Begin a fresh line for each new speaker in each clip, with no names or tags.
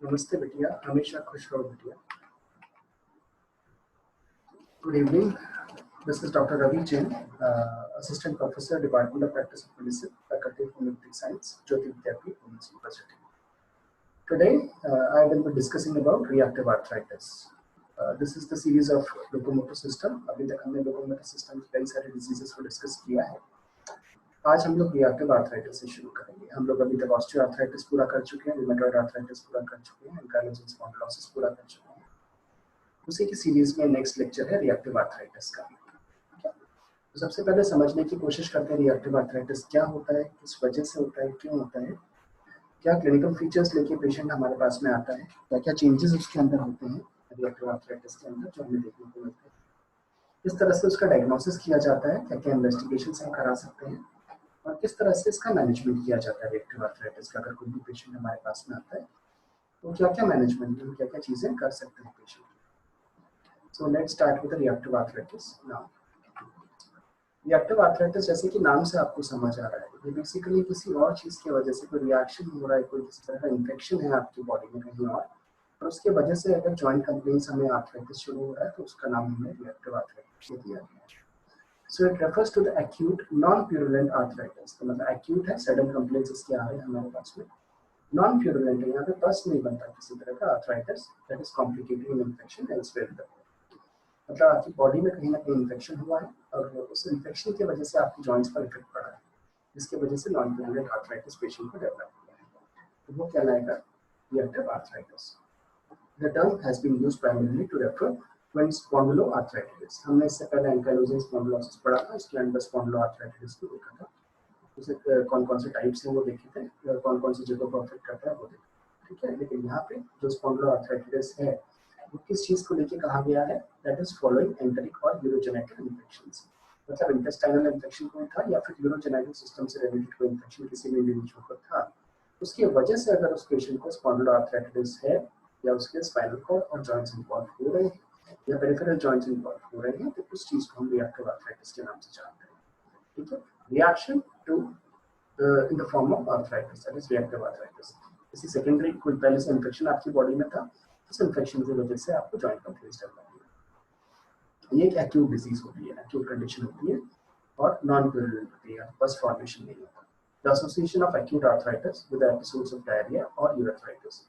नमस्ते बिटिया, हमेशा खुश रहो बिटिया। Good evening, this is doctor Ravi Jain, assistant professor, department of practice of medicine, faculty of homoeopathic science, Jyoti Vidyapeeth, women's university. Today, I will be discussing about reactive arthritis. This is the series of locomotor system. अभी तक हमने locomotor system के कई सारे diseases को discuss किया है. आज हम लोग रिएक्टिव आर्थराइटिस से शुरू करेंगे. हम लोग अभी तक ऑस्टियो आर्थराइटिस पूरा कर चुके हैं, रूमेटॉइड आर्थराइटिस पूरा कर चुके हैं, एंकाइलोसिस स्पॉन्डिलोसिस पूरा कर चुके हैं. उसी की सीरीज में नेक्स्ट लेक्चर है रिएक्टिव आर्थराइटिस का. तो सबसे पहले समझने की कोशिश करते हैं रिएक्टिव आर्थराइटिस क्या होता है, किस वजह से होता है, क्यों होता है, क्या क्लिनिकल फीचर्स लेके पेशेंट हमारे पास में आता है, क्या क्या चेंजेस उसके अंदर होते हैं रिएक्टिव आर्थराइटिस के अंदर जो हमें देखने को मिलते हैं, किस तरह से उसका डायग्नोसिस किया जाता है, क्या क्या इन्वेस्टिगेशन हम करा सकते हैं, और किस तरह से इसका मैनेजमेंट किया जाता है रिएक्टिव आर्थराइटिस का. अगर कोई भी पेशेंट हमारे पास में आता है तो क्या क्या मैनेजमेंट में क्या क्या चीजें कर सकते हैं patient. So let's start with reactive arthritis. Now reactive arthritis जैसे कि नाम से आपको समझ आ रहा है, ये बेसिकली किसी और चीज की वजह से कोई रिएक्शन हो रहा है, कोई किसी तरह का इन्फेक्शन है आपकी बॉडी में कहीं और उसके वजह से अगर जॉइंट कंप्लेंट्स हमें आर्थराइटिस शुरू हो रहा है तो उसका नाम हमें रिएक्टिव आर्थराइटिस दिया गया है. So it refers to the acute non-purulent arthritis. तो मतलब acute है, sudden complaints इसके आ रहे हैं हमारे पास में. Non-purulent है, यहाँ पे पस नहीं बनता किसी तरह का arthritis that is complicating infection elsewhere in the body. मतलब आपकी बॉडी में कहीं ना कहीं इन्फेक्शन हुआ है और उस इन्फेक्शन की वजह से आपकी जॉइंट्स पर इफेक्ट पड़ा है, जिसकी वजह से non-purulent arthritis पेशेंट को डेवलप हुआ है. तो वो कहलाएगा reactive arthritis. The term has been used primarily to refer when spondyloarthritis. हमने इससे पहले एंकाइलोसिस स्पॉन्डिलोसिस पढ़ा था, इसके अंदर स्पॉन्डिलोआर्थराइटिस को देखा था. उसे कौन कौन से टाइप्स हैं वो देखे थे, कौन कौन सी जगह को अफेक्ट करता है वो देखा. ठीक है, लेकिन यहाँ पे जो स्पॉन्डिलोआर्थराइटिस है वो किस चीज को लेके कहा गया है, दैट इज फॉलोइंग एंटेरिक और यूरोजेनेटिक इन्फेक्शंस. मतलब इंटेस्टाइनल इन्फेक्शन कोई था या फिर यूरोजेनेटिक सिस्टम से रिलेटेड कोई इन्फेक्शन किसी भी इंडिविजुअल को था, उसकी वजह से अगर उस पेशेंट को स्पॉन्डिलोआर्थराइटिस है या उसके स्पाइनल कॉर्ड और जॉइंट्स इन्वॉल्व हो रहे हैं या पेरिफेरल जॉइंट्स इन्वॉल्व हो रहे हैं, तो उस चीज को हम रिएक्टिव आर्थराइटिस के नाम से जानते हैं. ठीक है, reaction to in the form of arthritis, that is reactive arthritis. किसी सेकेंडरी कोई पहले से इन्फेक्शन आपकी बॉडी में था, उस इन्फेक्शन की वजह से आपको जॉइंट कंप्लेंट्स डेवलप हुई. ये एक एक्यूट डिजीज होती है, एक्यूट कंडीशन होती है और नॉन प्यूरलेंट होती है, बस फॉर्मेशन नहीं होता. The association of acute arthritis with episodes of diarrhea or urethritis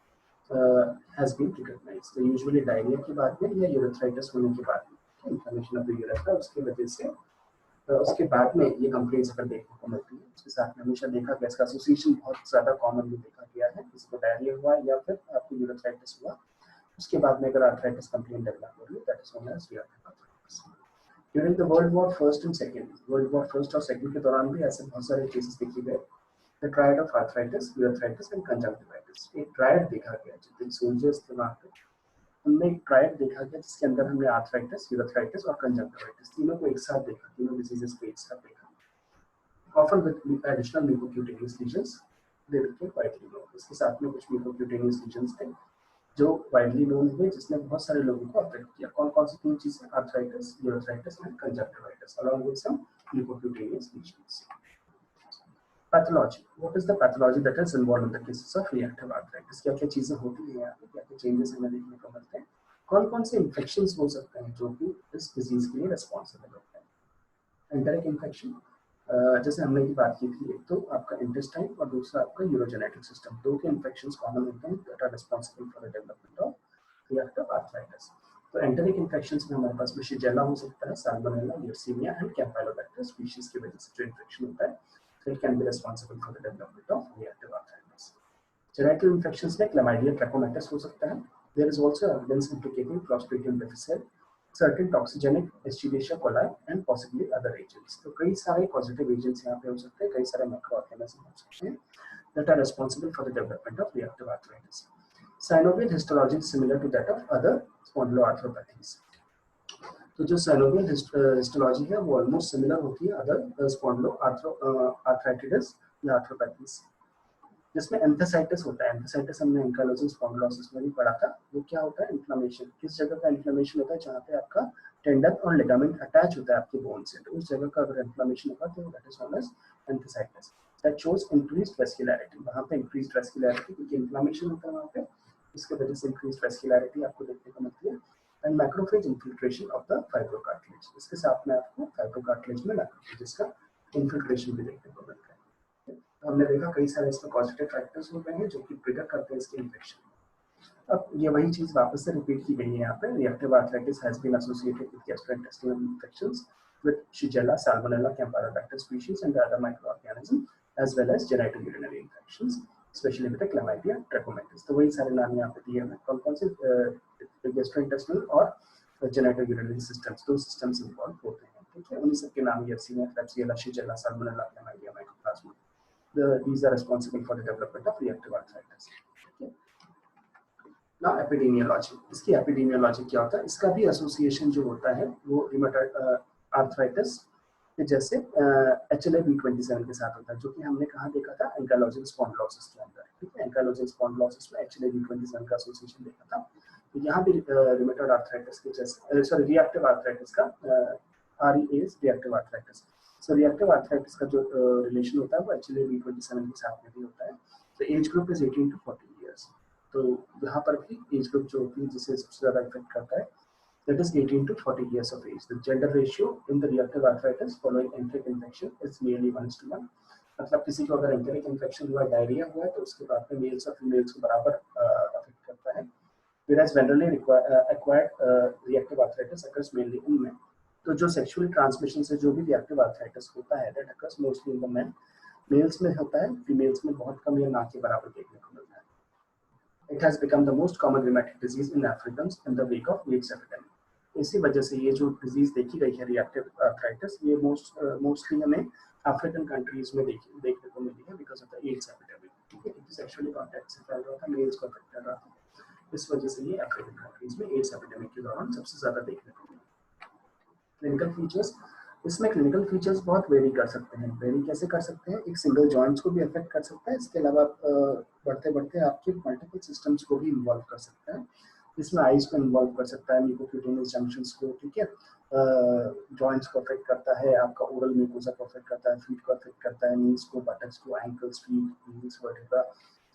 has been recognized. तो usually diarrhea के बाद में या urethritis होने के बाद में inflammation of the urethra, उसकी वजह से उसके बाद में ये कंप्लेंट्स अगर देखने को मिलती है, उसके साथ में हमेशा देखा गया इसका एसोसिएशन बहुत ज्यादा कॉमनली देखा गया है. किसी को डायरिया हुआ या फिर आपको यूरेथ्राइटिस हुआ, उसके बाद में अगर आर्थराइटिस कंप्लेंट डेवलप हो रही है, that is known as reactive arthritis. During the world war first and second, world war first और सेकंड के दौरान भी ऐसे बहुत सारे केसेस देखे गए. The triad of arthritis, urethritis and conjunctivitis. एक ट्रायड देखा गया जितने सोल्जर्स थे वहाँ पे, हमने एक ट्रायड देखा गया जिसके अंदर हमने आर्थराइटिस, यूरेथ्राइटिस और कंजंक्टिवाइटिस तीनों को एक साथ देखा, तीनों डिजीजेस को एक साथ देखा. Often with additional mucocutaneous lesions, they became widely known. इसके साथ में कुछ mucocutaneous lesions थे जो widely known हुए, जिसने बहुत सारे लोगों को अफेक्ट किया. कौन कौन सी तीन चीजें, arthritis, urethritis and conjunctivitis, along with some mucocutaneous lesions. Pathology. What is the pathology that is involved in the cases of reactive arthritis? क्या क्या चीजें होती हैं यहाँ पे, क्या क्या चेंजेस हमें देखने को मिलते हैं, कौन कौन से इन्फेक्शंस हो सकते हैं जो कि इस डिजीज के लिए रिस्पॉन्सिबल होते हैं. एंटेरिक इन्फेक्शन, जैसे हमने की बात की थी, एक तो आपका इंटेस्टाइन और दूसरा आपका यूरोजेनेटिक सिस्टम, दो के इन्फेक्शंस कॉमन होते हैं that are responsible for the development of reactive arthritis. तो एंटेरिक इन्फेक्शंस में हमारे पास में शिगेल्ला हो सकता है, Salmonella, Yersinia and Campylobacter species की वजह से जो इन्फेक्शन होता है, it can be responsible for the development of reactive arthritis. Genital infections में chlamydia trachomatis हो सकता है. There is also evidence implicating Clostridium difficile, certain toxigenic Escherichia coli and possibly other agents. तो कई सारे causative agents यहाँ पे हो सकते हैं, कई सारे microorganisms हो सकते हैं that are responsible for the development of reactive arthritis. Synovial histology is similar to that of other spondyloarthropathies. तो जो साइनोवियल हिस्टोलॉजी है वो ऑलमोस्ट सिमिलर होती है अदर स्पॉन्डिलोआर्थराइटिस या आर्थरोपैथीज, जिसमें एंथेसाइटिस होता है. एंथेसाइटिस हमने एंकाइलोसिस स्पॉन्डिलोसिस में भी पढ़ा था. वो क्या होता है, इन्फ्लेमेशन. किस जगह का इन्फ्लेमेशन होता है, जहाँ पे आपका टेंडन और लिगामेंट अटैच होता है आपके बोन से, तो उस जगह का अगर इन्फ्लेमेशन होगा तो that is known as enthesitis. That shows increased vascularity. वहाँ पे इंक्रीज्ड वेस्कुलैरिटी क्योंकि इन्फ्लेमेशन होता है वहाँ पे, इसके वजह से इंक्रीज वेस्कुलरिटी आपको देखने को मिलती है and macrophage infiltration of the fibrocartilage. इसके साथ में आपको फाइब्रोकार्टिलेज में मैक्रोफेजेस का इन्फिल्ट्रेशन भी देखने को मिलता है। हमने देखा कई सारे इसमें कॉजेटिव फैक्टर्स हो गए हैं जो कि ट्रिगर करते हैं इसके इन्फेक्शन। अब ये वही चीज वापस से रिपीट की गई है यहाँ पे। Reactive arthritis has been associated with gastrointestinal infections with Shigella, Salmonella, Campylobacter species and other microorganisms as well as genitourinary infections, especially with the Chlamydia trachomatis। तो वही सारे नाम यहाँ पे दिए हैं कौन कौन से गैस्ट्रोइंटेस्टिनल और genitourinary systems, दो systems involved होते हैं, ठीक है। उन्हीं सब के नाम ये हैं Klebsiella, Shigella, Salmonella, Chlamydia, Mycoplasma। These are responsible for the development of reactive arthritis। ना एपिडेमियोलॉजी, इसकी एपिडेमियोलॉजी क्या होता है? इसका भी एसोसिएशन जो होता है वो रिमेटॉइड आर्थराइटिस के जैसे HLA-B27 के साथ होता है, जो कि हमने कहाँ देखा था? एंकाइलोजिंग स्पॉन्डिलोसिस के अंदर, ठीक है। एंकाइलोजिंग स्पॉन्डिलोसिस में HLA-B27 का एसोसिएशन देखा था। तो यहाँ भी रिमेटॉइड आर्थराइटिस के जैसे रिएक्टिव आर्थराइटिस का REA रिएक्टिव आर्थराइटिस। सो रिएक्टिव आर्थराइटिस का जो रिलेशन होता है वो HLA-B27 के साथ में भी होता है। तो age group is 18 to 40 years. तो यहाँ पर भी एज ग्रुप जो होती है जिसे सबसे ज्यादा इफेक्ट करता है that is 18 to 40 years of age। The gender ratio in the reactive arthritis following enteric infection is nearly 1:1। मतलब किसी को अगर एंटेरिक इन्फेक्शन हुआ, डायरिया हुआ है, तो उसके बाद में मेल्स और फीमेल्स को बराबर अफेक्ट करता है। Whereas generally acquired reactive arthritis occurs mainly in men। तो जो सेक्सुअली ट्रांसमिशन से जो भी रिएक्टिव आर्थराइटिस होता है that occurs mostly in the men। Males में होता है, फीमेल्स में बहुत कम या ना के बराबर देखने को मिलता है। It has become the most common rheumatic disease in Africans in the wake of AIDS epidemic। इसी वजह से ये जो डिजीज देखी गई है रिएक्टिव आर्थराइटिस, ये मोस्टली हमें अफ्रीकन कंट्रीज में देखने को मिली है because of the AIDS epidemic, ठीक है। इट सेक्सुअली कॉन्टैक्ट से फैल रहा था, मेल्स को अफेक्ट कर रहा था, इस वजह से ये अफ्रीकन कंट्रीज में एड्स एपिडेमिक के दौरान सबसे ज्यादा देखने को मिला। क्लिनिकल फीचर्स, इसमें क्लिनिकल फीचर्स बहुत वेरी कर सकते हैं। वेरी कैसे कर सकते हैं? एक सिंगल जॉइंट्स को भी अफेक्ट कर सकता है, इसके अलावा बढ़ते बढ़ते आपके मल्टीपल सिस्टम्स को भी इन्वॉल्व कर सकता है। इसमें आइज को इन्वॉल्व कर सकता है, म्यूकोक्यूटेनियस जंक्शंस को, ठीक है। जॉइंट्स को अफेक्ट करता है, आपका ओरल म्यूकोसा को अफेक्ट करता है, फीट को अफेक्ट करता है, नीज को, बटक्स को, ankles, feet, heels, vertebra,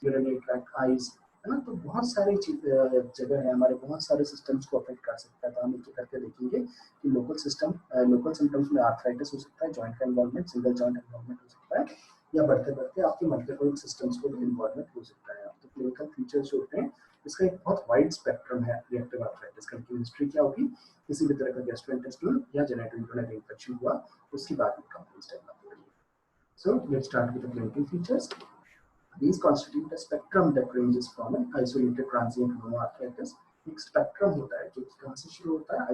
urinary tract, eyes, है ना। तो बहुत सारी जगह है हमारे, बहुत सारे सिस्टम्स को अफेक्ट कर सकता है। तो हम एक करके देखेंगे कि लोकल सिम्टम्स में आर्थराइटिस हो सकता है, जॉइंट का इन्वॉल्वमेंट, सिंगल जॉइंट इन्वॉल्वमेंट हो सकता है, या बढ़ते बढ़ते आपके मल्टीपल सिस्टम्स को भी इन्वॉल्वमेंट हो सकता है। तो क्लिनिकल फीचर्स जो होते हैं इसका एक बहुत वाइड स्पेक्ट्रम है रिएक्टिव आर्थराइटिस का। हिस्ट्री क्या होगी? किसी भी तरह का गैस्ट्रोइंटेस्टिनल या जेनेटोयूरिनरी इन्फेक्शन हुआ, उसके बाद में कंप्लेंट्स डेवलप होगी। So let's start with the clinical features. These constitute a spectrum that ranges from an isolated transient monoarthritis। एक स्पेक्ट्रम होता है जो कहाँ से शुरू होता है?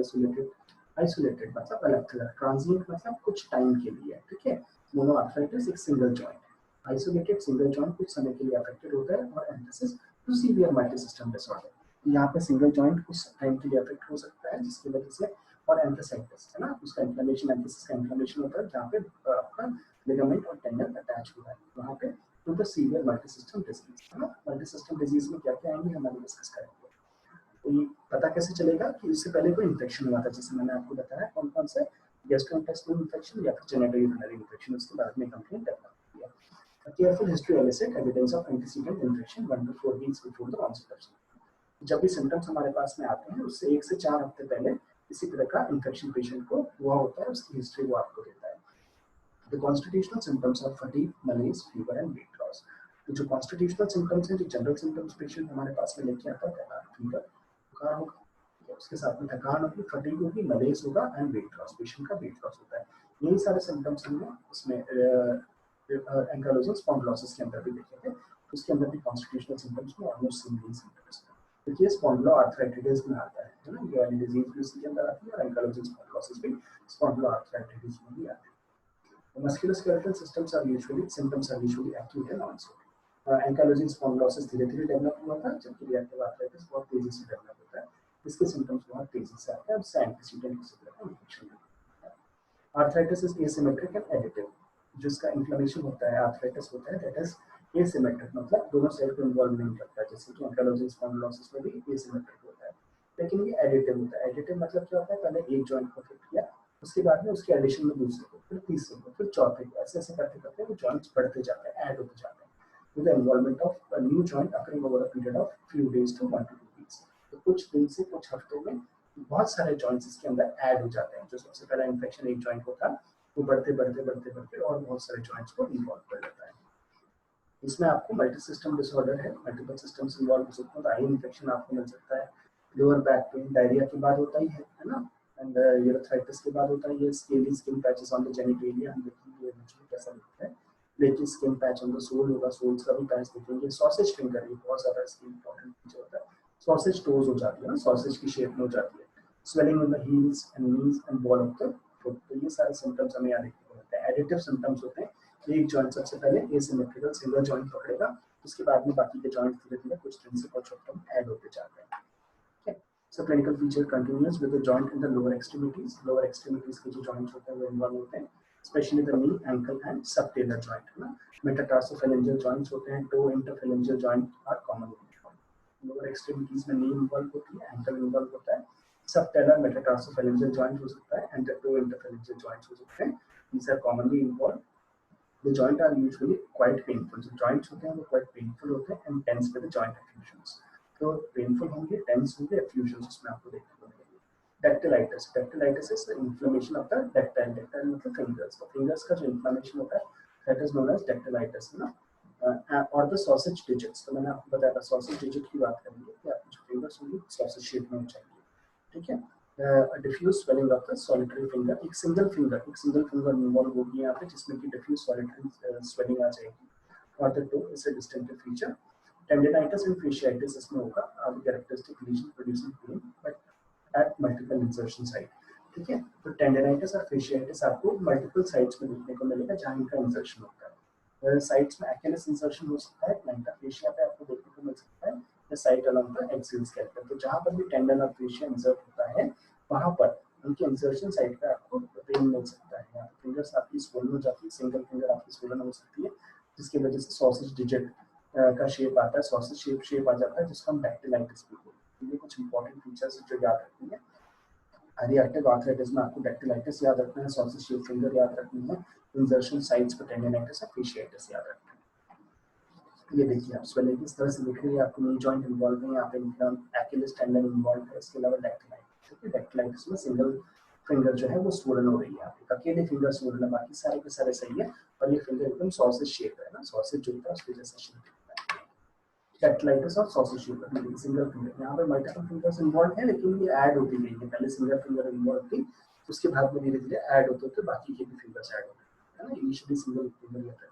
आइसोलेटेड मतलब अलग थलग, ट्रांजिएंट मतलब कुछ टाइम के लिए, ठीक है। मोनोआर्थराइटिस एक single joint, isolated single joint कुछ समय के लिए अफेक्टेड होता है, और enthesis to severe multisystem disorder. यहाँ पे सिंगल जॉइंट कुछ टाइम के लिए अफेक्ट हो सकता है जिसकी वजह से, और एंथेसाइटिस है ना, उसका इन्फ्लेमेशन, एंथेसिस का इन्फ्लेमेशन होता है जहाँ पे आपका लिगामेंट और टेंडन अटैच हुआ है वहाँ पे, to the severe multisystem disease, है ना। मल्टीसिस्टम डिजीज में क्या क्या आएंगे हम अभी डिस्कस करेंगे। तो ये पता कैसे चलेगा कि इससे पहले कोई इन्फेक्शन हुआ था, जैसे मैंने आपको बताया कौन कौन से, गैस्ट्रोइंटेस्टिनल इन्फेक्शन या फिर जेनेटोयूरिनरी इन्फेक्शन, उसके बाद में कंप्लेंट डेवलप किया। A careful history elicit evidence of antecedent infection 1 to 4 weeks before the onset of symptoms। जब भी सिम्टम्स हमारे पास में आते हैं उससे 1 से 4 हफ्ते पहले इसी तरह का इन्फेक्शन पेशेंट को हुआ होता है, उसकी हिस्ट्री वो आपको देता है। The constitutional symptoms are fatigue, malaise, fever and weight loss। तो जो constitutional symptoms हैं, जो जनरल सिम्टम्स पेशेंट हमारे पास में लेके आता है, फीवर, बुखार होगा, उसके साथ में थकान होगी, फटीग होगी, मलेज होगा एंड वेट लॉस, पेशेंट का वेट लॉस होता है। यही सारे सिम्टम्स हमने इसमें एंकाइलोजिंग स्पॉन्डिलोसिस के अंदर भी देखे थे। उसके अंदर भी कॉन्स्टिट्यूशनल सिम्टम्स में ऑलमोस्ट सेम सिम्टम्स हैं, क्योंकि ये स्पॉन्डिलोआर्थराइटिस में आता है ना, ये वाली डिजीज भी उसके अंदर आती है, और एंकाइलोजिंग स्पॉन्डिलोसिस भी स्पॉन्डिलोआर्थराइटिस में भी आती है। Musculoskeletal systems are usually acute and onset. Ankylosing spondylosis धीरे धीरे डेवलप हुआ था, जबकि रिएक्टिव आर्थराइटिस बहुत तेजी से डेवलप होता है। इसके सिम्टम्स बहुत तेजी से आते हैं, उससे एंटीसीडेंट किसी तरह का इन्फेक्शन होता है। Arthritis is asymmetric and additive. जिसका इन्फ्लेमेशन होता है, आर्थराइटिस होता है, दैट इज एसिमेट्रिक, मतलब दोनों साइड को इन्वॉल्व नहीं करता है, जैसे कि एंकाइलोजिंग स्पॉन्डिलोसिस में भी एसिमेट्रिक होता है। लेकिन ये एडिटिव होता है। एडिटिव मतलब क्या होता है? पहले एक जॉइंट को अफेक्ट किया, उसके बाद में उसके एडिशन में दूसरे को, फिर तीसरे को, फिर चौथे को, ऐसे ऐसे करते करते वो जॉइंट्स बढ़ते जाते हैं, ऐड होते जाते हैं। with the involvement of a new joint occurring over a period of few days to 1 to 2 weeks. तो कुछ दिन से कुछ हफ्तों में बहुत सारे जॉइंट्स इसके अंदर ऐड हो जाते हैं। जो सबसे पहला इन्फेक्शन एक जॉइंट को था, वो बढ़ते बढ़ते बढ़ते बढ़ते और बहुत सारे जॉइंट्स को इन्वॉल्व कर लेता है। इसमें आपको मल्टी सिस्टम डिसऑर्डर है, मल्टीपल सिस्टम्स इन्वॉल्व हो सकते हैं, तो आई इन्फेक्शन आपको मिल सकता है, लोअर बैक पेन, डायरिया के बाद होता ही है ना, एंड यूरेथ्राइटिस के बाद होता है ये scaly skin patches on the genitalia, हम देखेंगे कैसा दिखता है, लेकिन skin patch on the sole होगा, सोल्स का भी पैच देखेंगे, सॉसेज फिंगर ये बहुत ज्यादा स्किन इंपॉर्टेंट फीचर होता है, सॉसेज टोज हो जाती है ना, सॉसेज की शेप में हो जाती है, swelling in the heels and knees and ball of the foot, तो ये सारे सिम्टम्स हमें याद रखने होते हैं। एडिटिव सिम्टम्स होते हैं, एक जॉइंट सबसे पहले एसिमेट्रिकल सिंगल जॉइंट पकड़ेगा, उसके बाद में बाकी के जॉइंट धीरे धीरे कुछ दिन से कुछ हफ्तों में ऐड होते जाते हैं। So clinical feature continues with the joint in the lower extremities. Lower extremities के जो joints होते हैं वो involve होते हैं, especially the knee, ankle and subtalar joint है ना। Metatarsophalangeal joints होते हैं, toe interphalangeal joint are common involved. Lower extremities में knee involve होती है, ankle involve होता है, subtalar metatarsophalangeal joint हो सकता है and the toe interphalangeal joints हो सकते हैं. These are commonly involved. The joint are usually quite painful. जो joints होते हैं वो quite painful होते हैं and tense with the joint effusions. तो पेनफुल होंगे, टेंस होंगे, एफ्यूजन उसमें आपको देखने को मिलेगी। Dactylitis, dactylitis is inflammation of the dactyl, dactyl मतलब फिंगर्स, तो फिंगर्स का जो इन्फ्लेमेशन होता है that is known as dactylitis है ना। और द सॉसेज डिजिट्स, तो मैंने आपको बताया था सॉसेज डिजिट की बात करेंगे कि आपकी जो फिंगर्स होंगी सॉसेज शेप में हो जाएंगी, ठीक है। Diffuse swelling of the solitary finger, एक सिंगल फिंगर इन्वॉल्व होगी यहाँ पे जिसमें कि डिफ्यूज सॉलिटरी स्वेलिंग आ जाएगी, और the toe is a distinctive feature. Tendinitis and fasciitis इसमें होगा, characteristic lesion producing pain but at multiple insertion site, ठीक है। तो टेंडिनाइटिस और फेशियाइटिस आपको मल्टीपल साइट्स में देखने को मिलेगा जहाँ इनका इंसर्शन होता है। साइट्स में एक्सिस इंसर्शन हो सकता है, प्लैंटर फेशिया पे आपको देखने को मिल सकता है, या site along the axial scalp, तो जहाँ पर भी टेंडन और फेशिया इंसर्ट होता है वहाँ पर उनके इंसर्शन साइट पे आपको पेन मिल सकता है। यहाँ फिंगर्स आपकी स्वोलन हो जाती है, सिंगल फिंगर आपकी स्वोलन हो सकती है, जिसकी वजह से सॉसेज डिजिट का शेप आता है, सॉसेज शेप आ जाता है, जिसको हम डेक्टिलाइटिस भी बोलते हैं। ये कुछ इंपॉर्टेंट फीचर्स जो याद रखनी है। रिएक्टिव आर्थराइटिस में आपको डेक्टिलाइटिस याद रखना है, सॉसेज शेप फिंगर याद रखनी है, इंसर्शन साइट्स पर टेंडिनाइटिस और फेशियाइटिस याद रखना है। ये देखिए आप स्वेलिंग किस तरह से दिख रही है, आपको नी जॉइंट इन्वॉल्व है, यहाँ पे एक्यूलेस टेंडन इन्वॉल्व है, इसके अलावा डेक्टिलाइटिस, ठीक है। डेक्टिलाइटिस में सिंगल फिंगर जो है वो स्वोलन हो रही है, आपके अकेले फिंगर स्वोलन है, बाकी सारे के सारे सही है, और ये फिंगर एकदम सॉसेज शेप है ना, सॉसेज जो होता है उसके जैसा शेप है। डेक्टिलाइटिस और सॉसेज शेप है, सिंगल फिंगर, यहाँ पे मल्टीपल फिंगर्स इन्वॉल्व है लेकिन ये ऐड होती गई है, पहले सिंगल फिंगर इन्वॉल्व थी, उसके बाद में धीरे धीरे ऐड होते होते बाकी के भी फिंगर्स ऐड होते हैं ना, इनिशियली सिंगल फिंगर ही आता है।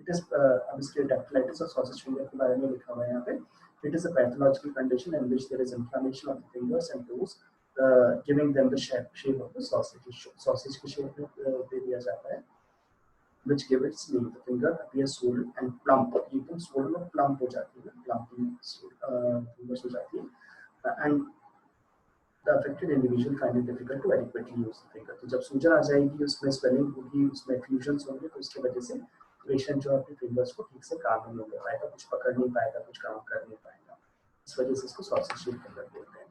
इट इज अब इसके डेक्टिलाइटिस और सॉसेज फिंगर के बारे में लिखा हुआ है यहाँ पे। It is a pathological condition in which there is inflammation of the fingers and toes, giving them the shape of the sausage, sausage की शेप दे दिया जाता है, which give its name. The finger appears swollen and plump. एकदम swollen और plump हो जाती है, plumping fingers हो जाती है, and the affected individual find it difficult to adequately use the finger. तो जब सूजन आ जाएगी, उसमें swelling होगी, उसमें effusions होंगे, तो उसकी वजह से पेशेंट जो अपने फिंगर्स को ठीक से काम नहीं ले पाएगा, कुछ पकड़ नहीं पाएगा, कुछ काम कर नहीं पाएगा, इस वजह से इसको सॉसेज शेप फिंगर बोलते हैं।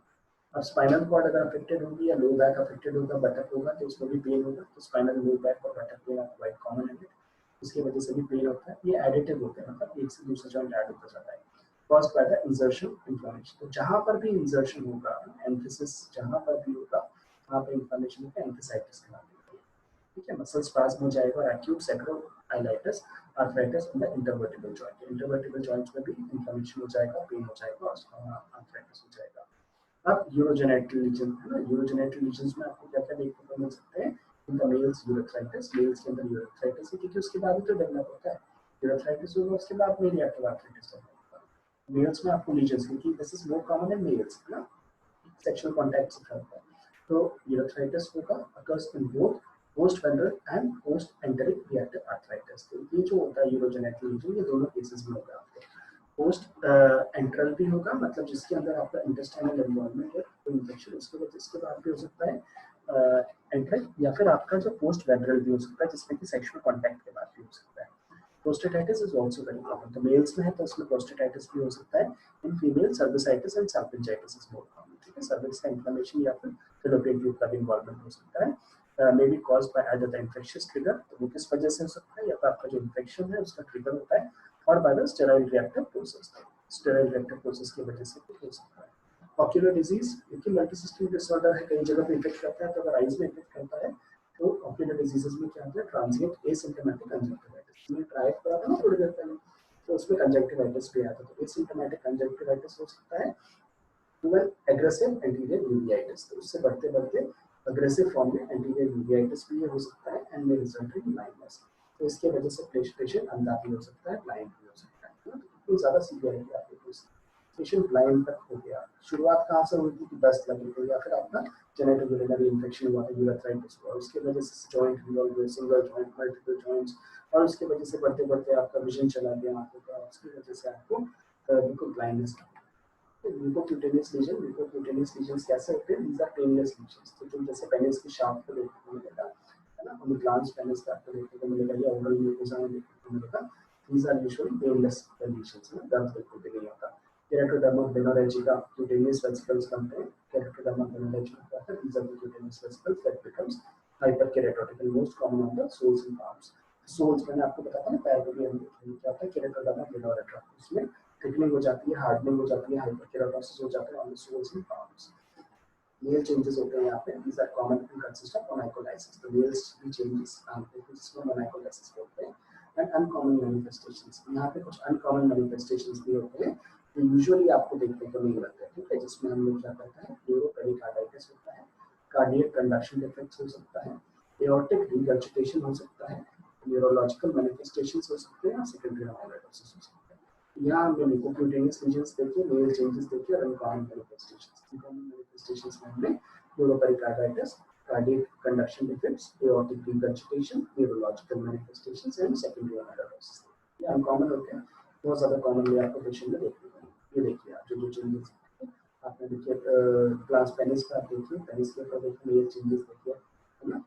अब स्पाइनल कॉर्ड अगर अफेक्टेड होगी या लो बैक अफेक्टेड होगा, बटक होगा, तो उसमें भी पेन होगा, तो स्पाइनल लो बैक और बटक पेन क्वाइट कॉमन है, इसकी वजह से भी पेन होता है। ये एडिटिव होते हैं, मतलब एक से दूसरा जॉइंट ऐड होता जाता है, caused by the insertion inflammation। तो जहाँ पर भी इंसर्शन होगा, एम्फेसिस जहाँ पर भी होगा वहाँ पर इन्फ्लेमेशन होगा, एम्फेसाइटिस कहलाती है, ठीक है। मसल स्पाज्म हो जाएगा, acute sacroiliitis arthritis in the intervertebral joint, intervertebral joints में भी इन्फ्लेमेशन हो जाएगा, पेन हो जाएगा और आर्थराइटिस हो जाएगा। अब यूरोजेनेटल रीजन है ना, यूरोजेनेटल रीजन्स में आपको क्या क्या देखने को मिल सकते हैं, in the males urethritis, males के अंदर यूरेथ्राइटिस है, क्योंकि उसके बाद ही तो डेवलप होता है, यूरेथ्राइटिस होगा उसके बाद में रिएक्टिव आर्थराइटिस होगा। मेल्स में आपको लीजन्स, क्योंकि this is more common in males है ना, सेक्सुअल कॉन्टैक्ट से होता है, तो यूरेथ्राइटिस होगा occurs in both post venereal and post enteric reactive arthritis. तो ये जो होता है यूरोजेनेटल रीजन, ये दोनों केसेस में होगा आपको। पोस्ट एंट्रल भी होगा, मतलब जिसके अंदर आपका इंटेस्टाइनल इन्वॉल्वमेंट है, तो इन्फेक्शन उसके वजह इसके बाद भी हो सकता है एंट्रल, या फिर आपका जो पोस्ट वेनरल भी हो सकता है, जिसमें कि सेक्सुअल कॉन्टैक्ट के बाद भी हो सकता है। Prostatitis is also very common, तो मेल्स में है तो उसमें प्रोस्टेटाइटिस भी हो सकता है, in female cervicitis and salpingitis is more common, ठीक है। सर्विक्स का इन्फ्लेमेशन या फिर फैलोपियन ट्यूब का भी इन्वॉल्वमेंट हो सकता है, may be caused by either the infectious trigger, तो वो किस वजह से हो सकता है, या तो आपका जो इन्फेक्शन है उसका ट्रिगर होता है, और by the sterile reactive process. Sterile reactive process की वजह से हो सकता है। ऑक्यूलर डिजीज, क्योंकि मल्टीसिस्टम डिसऑर्डर है, कई जगह पे इफेक्ट करता है, तो अगर आईज में इफेक्ट करता है तो ऑक्यूलर डिजीजेस में क्या होता है, ट्रांजिएंट एसिम्प्टोमेटिक कंजक्टिवाइटिस। मैंने ट्राई करा था ना थोड़ी देर पहले, तो उसमें कंजक्टिवाइटिस भी आया था। तो एसिम्प्टोमेटिक कंजक्टिवाइटिस हो सकता है, एग्रेसिव एंटीरियर यूवियाइटिस, तो उससे बढ़ते बढ़ते अग्रेसिव फॉर्म में एंटीरियर यूवियाइटिस भी हो सकता है and may result in blindness. तो इसके वजह से पेशेंट अंधा भी हो सकता है, ब्लाइंड भी हो सकता है। तो इतनी ज्यादा सीवियरिटी आपके पेशेंट ब्लाइंड तक हो गया। शुरुआत कहाँ से हुई थी कि दस्त लगी थी या फिर आपका जेनेटोयूरिनरी इन्फेक्शन हुआ था, यूरेथ्राइटिस हुआ, उसके वजह से जॉइंट इन्वॉल्व हुए, सिंगल जॉइंट, मल्टीपल जॉइंट्स, और उसके वजह से बढ़ते बढ़ते आपका विजन चला गया आंखों का, उसकी वजह से आपको बिल्कुल blindness. Mucocutaneous lesion, mucocutaneous lesions कैसे होते हैं? These are painless lesions. तो जो जैसे पेनिस की शाफ्ट को देखने को मिलेगा, है ना, हमें ग्लांस पेनिस का आपको देखने को मिलेगा या ओरल म्यूकोसा में देखने को मिलेगा। These are usually painless lesions, है, दर्द बिल्कुल भी नहीं होता। केराटोडर्मा बेनोरेजिका क्यूटेनियस वेसिकल्स बनते हैं। केराटोडर्मा बेनोरेजिका क्या है? These are the cutaneous vesicles that becomes hyperkeratotic, most common on the soles and palms. Soles मैंने आपको बताया था ना, पैर को भी हम क्या होता है, केराटोडर्मा बेनोरेजिका, उसमें थिकनिंग हो जाती है, हार्डनिंग हो जाती है, हाइपरकेराटोसिस हो जाता है on the soles and palms. Nail changes होते हैं यहाँ पे, these are common and consist of onycholysis। तो नेल्स भी चेंजेस जिसको onycholysis बोलते हैं। एंड अनकॉमन मैनिफेस्टेशंस, यहाँ पे कुछ अनकॉमन मैनिफेस्टेशंस भी होते हैं जो यूजुअली आपको देखने को नहीं मिलते, ठीक है, जिसमें हम लोग क्या करते हैं, न्यूरोपेरिकार्डाइटिस होता है, कार्डियक कंडक्शन डिफेक्ट्स हो सकता है, एओर्टिक रिगर्जिटेशन हो सकता है, न्यूरोलॉजिकल मैनिफेस्टेशंस हो सकते हैं, सेकेंडरी अमाइलोइडोसिस हो सकता है। यहाँ हमने म्यूकोक्यूटेनियस लीजंस देखे, नेल चेंजेस देखे और अनकॉमन मैनिफेस्टेशंस। अनकॉमन मैनिफेस्टेशंस में हमने neuropericarditis, cardiac conduction defects, aortic regurgitation, neurological manifestations and secondary amyloidosis. ये अनकॉमन होते हैं, बहुत ज्यादा कॉमनली आपको पेशेंट में देखने को मिलते हैं। ये देखिए आप जो चेंजेस आपने देखिए, ग्लास पेनिस का देखिए, पेनिस के ऊपर देखिए नेल चेंजेस देखिए, है ना,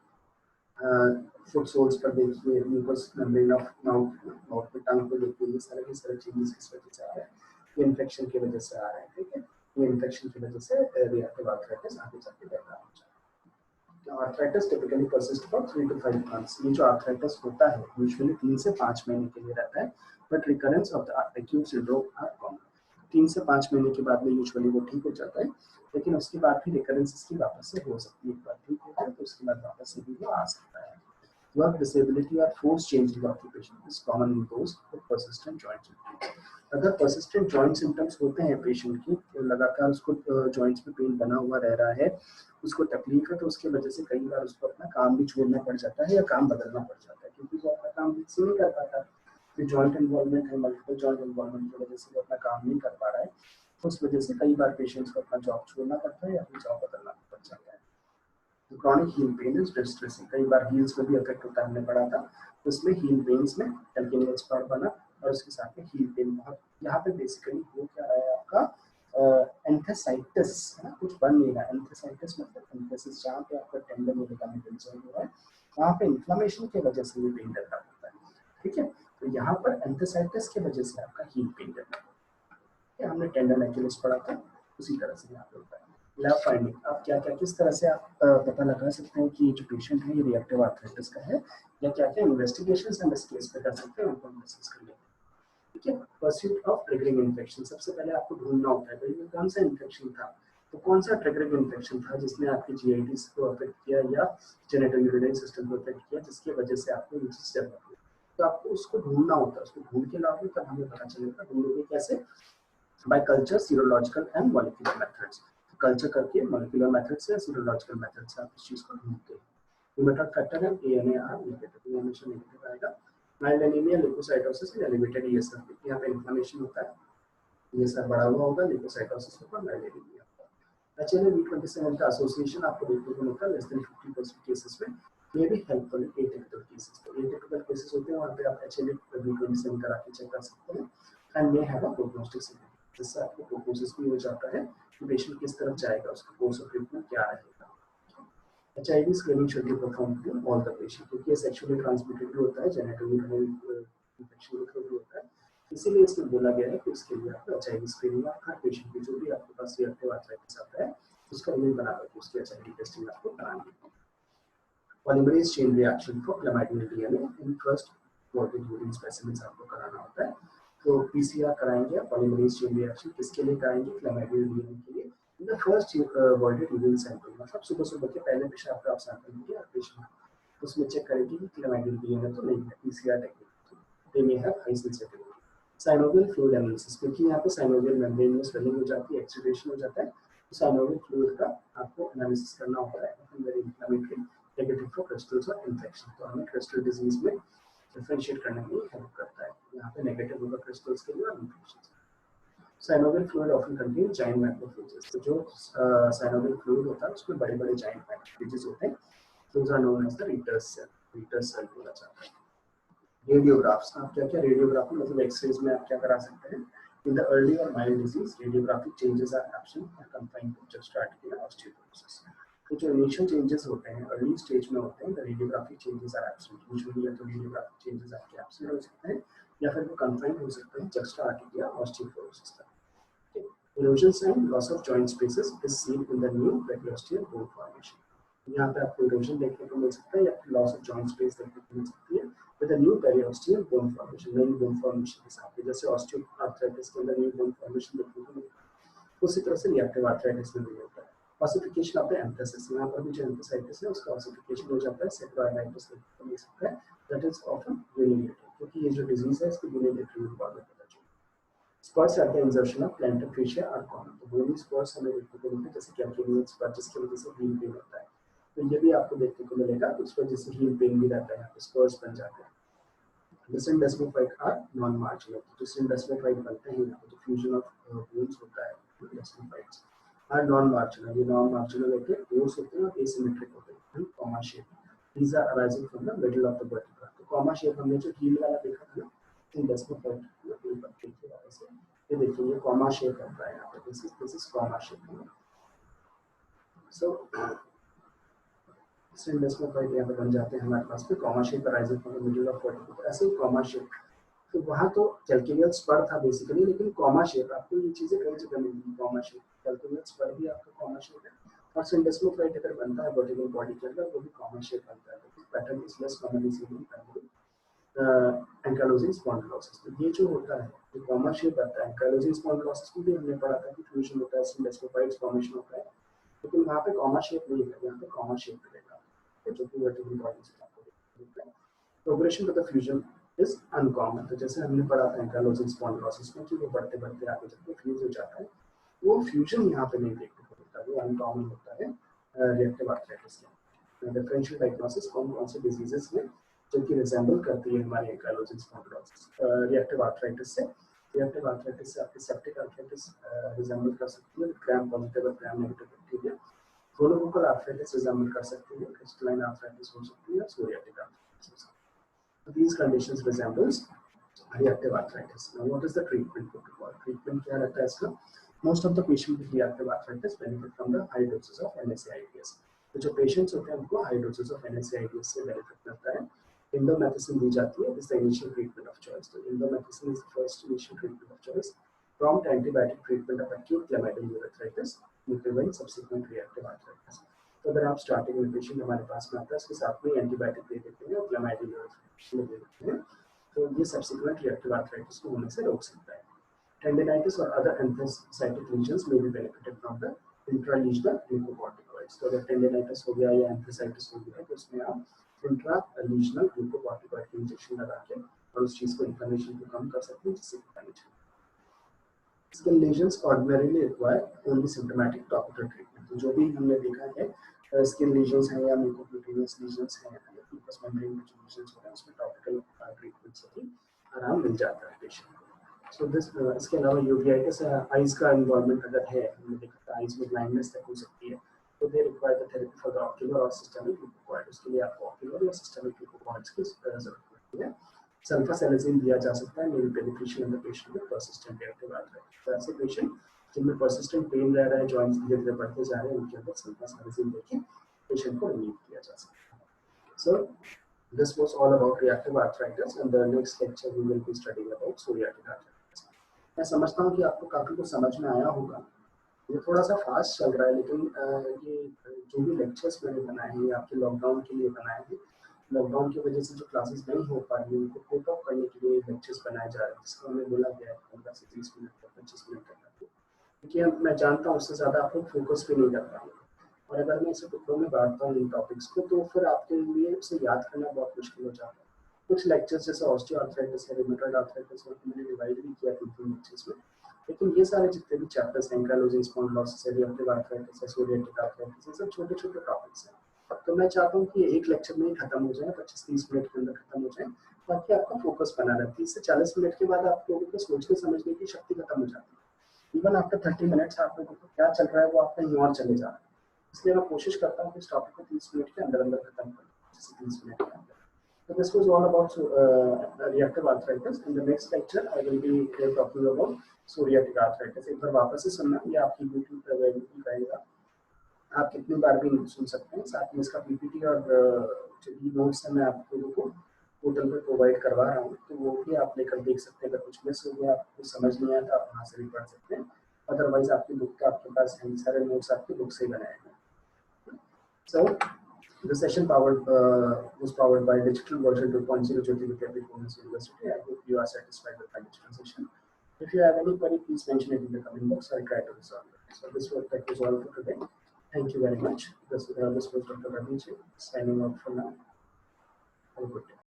फुट सोल्स पर देखिए, mucus membrane of mouth, mouth में टंग को देखिए, ये सारे चेंजेस किस वजह से आ रहे हैं? ये इन्फेक्शन की वजह से आ रहे हैं, ठीक है। ये इन्फेक्शन की वजह से रिएक्टिव आर्थराइटिस आगे जाके डेवलप हो जाता है। Arthritis typically persist for 3 to 5 months। ये जो आर्थराइटिस होता है यूजुअली 3 से 5 महीने के लिए रहता है, but recurrence of the acute syndrome are common. 3 से 5 महीने के बाद में यूजुअली वो ठीक हो जाता है, लेकिन उसके बाद भी रिकरेंस इसकी वापस से हो सकती है। एक बार ठीक हो जाए तो उसके बाद वापस से भी वो आ सकता है। Work disability or forced change in occupation is common in those with persistent joint symptoms। अगर persistent joint symptoms होते हैं पेशेंट की, तो लगातार उसको जॉइंट्स में पेन बना हुआ रह रहा है, उसको तकलीफ है, तो उसके वजह से कई बार उसको अपना काम भी छोड़ना पड़ जाता है या काम बदलना पड़ जाता है, क्योंकि वो अपना काम ठीक से नहीं कर पाता। तो जॉइंट इन्वॉल्वमेंट है, मल्टीपल जॉइंट इन्वॉल्वमेंट की वजह से वो अपना काम नहीं कर पा रहा है, उस वजह से कई बार पेशेंट्स को अपना जॉब छोड़ना पड़ता है या फिर जॉब बदलना पड़ जाता है। Chronic heal pen is distressing, कई बार हील्स में भी इफेक्ट होता है, हमने पढ़ा था, उसमें हील पेन्स में कैल्केनियल स्पॉट बना और उसके साथ में हील पेन बहुत। यहाँ पे बेसिकली हो क्या रहा है आपका, एंथेसाइटिस, है ना, कुछ बन नहीं रहा। एंथेसाइटिस मतलब एंथेसिस, जहाँ पे आपका टेंडन में लिगामेंट इंजरी हुआ है, वहाँ पे इन्फ्लेमेशन की वजह से ये पेन डेवलप होता है, ठीक है। तो यहाँ पर एंथेसाइटिस की वजह से आपका हील पेन डेवलप होता है। हमने टेंडन एक्यूलिस पढ़ा था, उसी तरह से यहाँ पे होता है। लैब फाइंडिंग, आप क्या क्या किस तरह से आप पता लगा सकते हैं कि जो पेशेंट है ये रिएक्टिव आर्थराइटिस का है, या क्या क्या इन्वेस्टिगेशंस हम इस केस पे कर सकते हैं, उनको हम डिस्कस कर लेंगे, ठीक है। परस्यूट ऑफ ट्रिगरिंग इन्फेक्शन, सबसे पहले आपको ढूंढना होता है कि कौन सा इन्फेक्शन था, तो कौन सा ट्रिगरिंग इन्फेक्शन था जिसने आपकी जीआईटीज को अफेक्ट किया या जेनेटोयूरिनरी सिस्टम को अफेक्ट किया, जिसकी वजह से आपको ये चीज डेवलप हुई। तो आपको उसको ढूंढना होता है, उसको ढूंढ के लाओगे तब हमें पता चलेगा। ढूंढोगे कैसे? by culture, serological and molecular methods। Culture करके मोलिकुलर मेथड से, सीरोलॉजिकल मेथड से आप इस चीज को ढूंढते हैं। न्यूमेटॉड फैक्टर है ANAR नेगेटिव, ये हमेशा नेगेटिव आएगा। माइल्ड एनीमिया, ल्यूकोसाइटोसिस या एलिवेटेड ESR, यहाँ पे इन्फ्लेमेशन होता है, ESR बढ़ा हुआ होगा, ल्यूकोसाइटोसिस होगा, माइल्ड एनीमिया होगा। HLA-B27 का एसोसिएशन आपको देखने को मिलता है लेस देन 50% केसेस में, ये भी हेल्पफुल है एटिपिकल केसेस। तो एटिपिकल केसेस होते हैं वहाँ पे आप HLA-B27 करा के चेक कर सकते हैं and may have a prognostic significance, जिससे आपको प्रोग्नोसिस भी हो जाता है कि पेशेंट किस तरफ जाएगा, उसका कोर्स ऑफ ट्रीटमेंट क्या रहेगा। HIV screening should be performed to all the patient, क्योंकि ये सेक्सुअली ट्रांसमिटेड भी होता है, जेनेटोयूरिनरी इन्फेक्शन के थ्रू भी होता है, इसीलिए इसमें बोला गया है कि उसके लिए आपको HIV स्क्रीनिंग हर पेशेंट की, जो भी आपके पास रिएक्टिव आर्थराइटिस आता है उसका रिमेल बना करके उसकी HIV टेस्टिंग आपको करानी है। Polymerase chain reaction for chlamydial DNA in first voided urine specimens आपको कराना होता है। तो पीसीआर कराएंगे पॉलीमरेज चेन रिएक्शन किसके लिए कराएंगे, क्लैमाइडियल डीएनए के लिए in the first voided urine sample, मतलब सुबह सुबह के पहले पेशाब का आप सैंपल लेंगे पेशेंट, उसमें चेक करेंगे कि क्लैमाइडियल डीएनए तो नहीं है, PCR technique they may have high sensitivity. Synovial fluid analysis, क्योंकि यहाँ पे साइनोवियल मेम्ब्रेन में स्वेलिंग हो जाती है, एक्सीडेशन हो जाता है, तो साइनोवियल फ्लूइड का आपको एनालिसिस करना होता है very inflammatory negative for crystals और इन्फेक्शन, तो हमें क्रिस्टल डिजीज में डिफरेंशिएट करने में हेल्प करता है, यहाँ पे नेगेटिव होगा क्रिस्टल्स के लिए और infection. Synovial fluid often contain giant macrophages, तो जो साइनोवियल फ्लूइड होता है उसमें बड़े बड़े जाइंट मैक्रोफेजेस होते हैं, those are known as the Reiter's cell बोला जाता है। रेडियोग्राफ्स, आप क्या क्या रेडियोग्राफी मतलब एक्सरेज में आप क्या करा सकते हैं, इन द अर्ली और mild disease radiographic changes are absent और confined to just articular osteoporosis, तो जो इनिशियल चेंजेस होते हैं अर्ली स्टेज में होते हैं, the radiographic changes are absent, usually या तो रेडियोग्राफिक चेंजेस आपके एब्सेंट हो सकते हैं या फिर वो कंफाइंड हो सकते हैं जस्ट आर्टिकुलर ऑस्टियोपोरोसिस तक। Erosion sign, loss of joint spaces is seen in the new periosteal bone formation. यहाँ पे आपको erosion देखने को मिल सकता है या फिर loss of joint space देखने को मिल सकती है with the new periosteal bone formation, नई bone formation के साथ, जैसे osteoarthritis के अंदर नई bone formation देखने को मिलता है, उसी तरह से reactive arthritis में भी होता है। Ossification of the emphasis, यहाँ पर भी जो emphasis है उसका ossification हो जाता है, sacroiliitis देखने को मिल सकता है, that is often unilateral, क्योंकि ये जो disease है इसको unilateral involvement होता है। Spurs at the insertion of plantar fascia are common, तो बोनी स्पर्स हमें देखने को मिलते हैं, जैसे कैल्केनियन स्पर जिसकी वजह से हील पेन होता है, तो ये भी आपको देखने को मिलेगा, तो इस वजह से हील पेन भी रहता है, यहाँ पे स्पर्स बन जाते हैं। Distant desmophyte are non marginal, distant desmophyte बनते हैं यहाँ पे, तो फ्यूजन ऑफ बोन्स होता है, डेस्मोफाइट्स आर नॉन मार्जिनल, ये नॉन मार्जिनल होते हैं, बोन्स होते हैं और एसिमेट्रिक होते हैं, comma shape, these are arising from the middle of the vertebra, तो कॉमा शेप हमने जो हील वाला देखा था ना, डेस्मोफाइट ये देखिए ये कॉमा शेप होता है यहाँ पे, दिस इज कॉमा शेप, सो डेस्मोफाइट यहाँ पे बन जाते हैं हमारे पास पे, comma shape arising from the middle of vertebra, ऐसे ही कॉमा शेप, तो वहाँ तो कैल्केनियल स्पर था बेसिकली, लेकिन कॉमा शेप आपको ये चीजें कई जगह मिलेंगी, कॉमा शेप, कैल्केनियल स्पर भी आपका कॉमा शेप है, और सिंडेस्मोफाइट अगर बनता है वर्टिब्रल बॉडी के अंदर वो भी कॉमा शेप बनता है, तो pattern is less commonly seen in primary ankylosing spondylosis, तो ये जो होता है जो कॉमा शेप आता है एंकाइलोजिंग स्पॉन्डिलोसिस में भी हमने पढ़ा था कि फ्यूजन होता है, सिंडेस्मोफाइट्स फॉर्मेशन होता है, लेकिन वहाँ पे कॉमा शेप नहीं है, यहाँ पे कॉमा शेप मिलेगा, जो कि वर्टिब्रल बॉडी से आपको मिलता है। Progression to the fusion is uncommon, तो जैसे हमने पढ़ा था एंकाइलोजिंग स्पॉन्डिलोसिस में कि वो बढ़ते बढ़ते आगे जब फ्यूज हो जाता है, वो फ्यूजन यहाँ पे नहीं देखने को मिलता, वो अनकॉमन होता है रिएक्टिव आर्थराइटिस के। डिफरेंशियल डायग्नोसिस कौन कौन से डिजीजेस में जो कि रिजेंबल करती है हमारे एंकाइलोजिंग स्पॉन्डिलोसिस, रिएक्टिव आर्थराइटिस से आपकी सेप्टिक आर्थराइटिस रिजेंबल कर सकती है ग्राम पॉजिटिव और gram negative bacteria, gonococcal arthritis resemble कर सकती है, क्रिस्टलाइन आर्थराइटिस हो सकती है, सोरियाटिक आर्थराइटिस हो सकती है, तो these conditions resembles reactive arthritis. Now what is the treatment protocol? Treatment क्या रहता है इसका? Most of the patients with reactive arthritis benefit from the high doses of NSAIDs. तो जो patients होते हैं उनको high doses of NSAIDs से benefit मिलता है, इंडोमेथिसिन दी जाती है, is the initial treatment of choice, तो इंडोमेथिसिन is the first initial treatment of choice. Prompt antibiotic treatment of acute chlamydial urethritis to prevent subsequent reactive arthritis. तो अगर आप स्टार्टिंग में पेशेंट हमारे पास में आता है उसके साथ में एंटीबायोटिक दे देते हैं और क्लैमाइडियल यूरेथ्राइटिस दे देते हैं, तो ये सब्सिक्वेंट रिएक्टिव आर्थराइटिस को होने से रोक सकता है। टेंडिनाइटिस और अदर एंथ्रासाइटिक लीजन्स में भी बेनिफिटेड फ्रॉम द इंट्रालीजनल ग्लूकोकॉर्टिकॉइड्स, तो अगर टेंडिनाइटिस हो गया या एंथ्रासाइटिस हो गया तो उसमें आप इंट्रालीजनल ग्लूकोकॉर्टिकॉइड के इंजेक्शन लगा के और उस चीज को इन्फ्लेमेशन को कम कर सकते हैं, जिससे डैमेज हो। Skin lesions ordinarily require only symptomatic topical treatment, तो जो भी हमने देखा है स्किन लीजन्स हैं या म्यूकोक्यूटेनियस लीजन्स हैं या म्यूकस मेम्ब्रेन में जो लीजन्स हो रहे हैं उसमें टॉपिकल ट्रीटमेंट से ही आराम मिल जाता है पेशेंट को। सो दिस इसके अलावा यूवियाइटिस आइज का इन्वॉल्वमेंट अगर है, हमने देखा था आइज में ब्लाइंडनेस तक हो सकती है, तो they require the therapy for the ocular और सिस्टमिक ग्लूकोकॉर्टिकॉइड, उसके लिए आपको ऑक्यूलर या सिस्टमिक ग्लूकोकॉर्टिकॉइड्स की जरूरत पड़ती है। सल्फासेलेजिन दिया जा सकता है, मेरी बेनिफिशियल इन द पेशेंट में परसिस्टेंट रिएक्टिव आर्थराइटिस, तो ऐसे पेशेंट जिनमें परसिस्टेंट पेन रह रहा है, जॉइंट्स धीरे धीरे बढ़ते जा रहे हैं, उनके अंदर सल्फासेलेजिन देके पेशेंट को रिलीव किया जा सकता है। So this was all about reactive arthritis and the next lecture we will be studying about psoriatic arthritis. मैं समझता हूं कि आपको काफी कुछ समझ में आया होगा, ये थोड़ा सा फास्ट चल रहा है, लेकिन ये जो भी लेक्चर्स मैंने बनाए हैं ये आपके लॉकडाउन के लिए बनाए हैं, लॉकडाउन की वजह से जो क्लासेस नहीं हो पा रही उनको कोप अप करने के लिए लेक्चर्स बनाए जा रहे हैं, जिसको हमें बोला गया है 15 से 30 मिनट का, 25 मिनट का, क्योंकि मैं जानता हूँ उससे ज़्यादा आप लोग फोकस भी नहीं कर पाएंगे। और अगर मैं इसे टुकड़ों में बांटता हूँ इन टॉपिक्स को, तो फिर आपके लिए उसे याद करना बहुत मुश्किल हो जाता है। कुछ लेक्चर्स जैसे ऑस्टियोआर्थराइटिस है, रूमेटॉइड आर्थराइटिस है, मैंने डिवाइड भी किया 3 लेक्चर्स में। लेकिन ये सारे जितने भी चैप्टर्स हैं, एंकाइलोसिंग स्पॉन्डिलोसिस, रिएक्टिव आर्थराइटिस है, सोरियाटिक आर्थराइटिस, ये सब छोटे-छोटे टॉपिक्स हैं। तो मैं चाहता हूँ कि ये एक लेक्चर में ही खत्म हो जाए, 25-30 मिनट के अंदर खत्म हो जाए, ताकि आपका फोकस बना रहे। 30 से 40 मिनट के बाद आप लोगों को सोचने समझने की शक्ति खत्म हो जाती है। इवन आफ्टर 30 मिनट्स आप लोगों को क्या चल रहा है वो आप कहीं और चले जा रहे हैं। इसलिए मैं कोशिश करता हूँ कि इस टॉपिक को 30 मिनट के अंदर-अंदर खत्म कर दूँ, जैसे 30 मिनट के अंदर। So this was all about reactive arthritis. In the next lecture, I will be talking about psoriatic arthritis. एक बार वापस से सुनना, ये आपकी YouTube पे अवेलेबल रहेगा, आप कितनी बार भी सुन सकते हैं। साथ में इसका पीपीटी और जो नोट्स है मैं आप लोगों को पोर्टल पे प्रोवाइड करवा रहा हूँ, तो वो भी आप लेकर देख सकते हैं। अगर कुछ मिस हो गया, आपको समझ नहीं आया तो आप वहाँ से भी पढ़ सकते हैं। अदरवाइज आपकी बुक का आपके पास सारे नोट्स आपकी बुक से ही बनाए हैं। So the session was powered by digital version 2.0 Jyoti Vidyapith Women's University. I hope you are satisfied with my digital session. If you have any query, please mention it in the comment box. I'll try to resolve it. So that was all for today. Thank you very much. This was Dr. Ravi signing off for now. Have a good day.